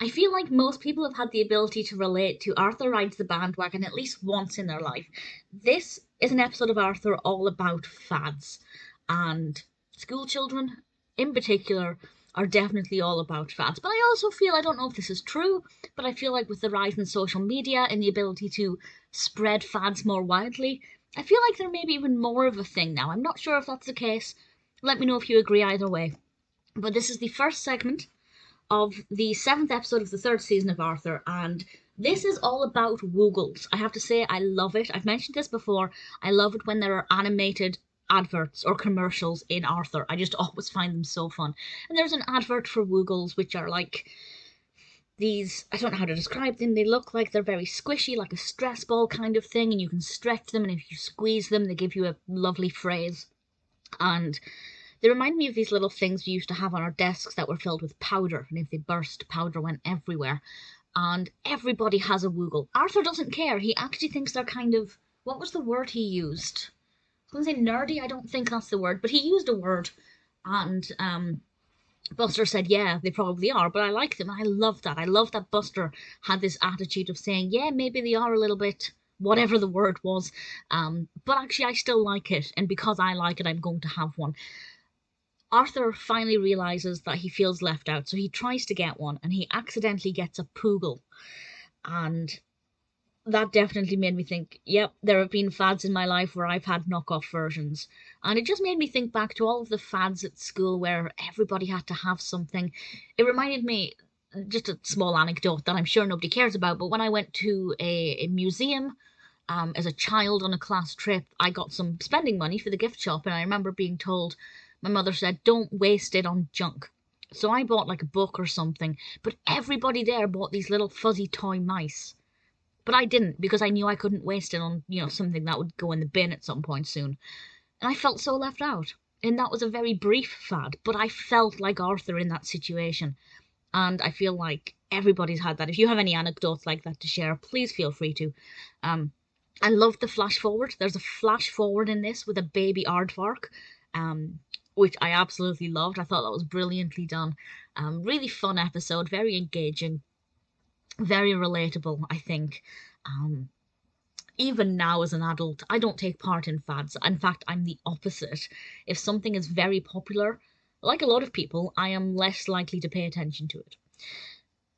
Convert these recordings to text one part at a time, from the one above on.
I feel like most people have had the ability to relate to Arthur rides the bandwagon at least once in their life. This is an episode of Arthur all about fads, and school children in particular are definitely all about fads. But I also feel, I don't know if this is true, but I feel like with the rise in social media and the ability to spread fads more widely, I feel like they're maybe even more of a thing now. I'm not sure if that's the case. Let me know if you agree either way. But this is the first segment of the 7th episode of the 3rd season of Arthur, and this is all about Woogles. I have to say, I love it. I've mentioned this before. I love it when there are animated adverts or commercials in Arthur. I just always find them so fun. And there's an advert for Woogles, which are like these, I don't know how to describe them. They look like they're very squishy, like a stress ball kind of thing, and you can stretch them, and if you squeeze them, they give you a lovely phrase. And they remind me of these little things we used to have on our desks that were filled with powder, and if they burst, powder went everywhere. And everybody has a Woogle. Arthur doesn't care. He actually thinks they're kind of... What was the word he used? I was going to say nerdy. I don't think that's the word, but he used a word. And Buster said, yeah, they probably are, but I like them. I love that. I love that Buster had this attitude of saying, yeah, maybe they are a little bit... whatever the word was. But actually, I still like it. And because I like it, I'm going to have one. Arthur finally realizes that he feels left out, so he tries to get one, and he accidentally gets a Poogle. And that definitely made me think, yep, there have been fads in my life where I've had knockoff versions. And it just made me think back to all of the fads at school where everybody had to have something. It reminded me, just a small anecdote that I'm sure nobody cares about, but when I went to a museum as a child on a class trip, I got some spending money for the gift shop, and I remember being told, my mother said, don't waste it on junk. So I bought like a book or something, but everybody there bought these little fuzzy toy mice. But I didn't, because I knew I couldn't waste it on, something that would go in the bin at some point soon. And I felt so left out. And that was a very brief fad, but I felt like Arthur in that situation. And I feel like everybody's had that. If you have any anecdotes like that to share, please feel free to. I love the flash forward. There's a flash forward in this with a baby Aardvark, which I absolutely loved. I thought that was brilliantly done. Really fun episode, very engaging, very relatable, I think. Even now as an adult, I don't take part in fads. In fact, I'm the opposite. If something is very popular, like a lot of people, I am less likely to pay attention to it.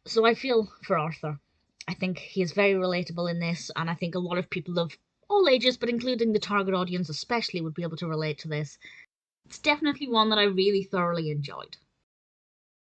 So I feel for Arthur. I think he is very relatable in this, and I think a lot of people of all ages, but including the target audience especially, would be able to relate to this. It's definitely one that I really thoroughly enjoyed.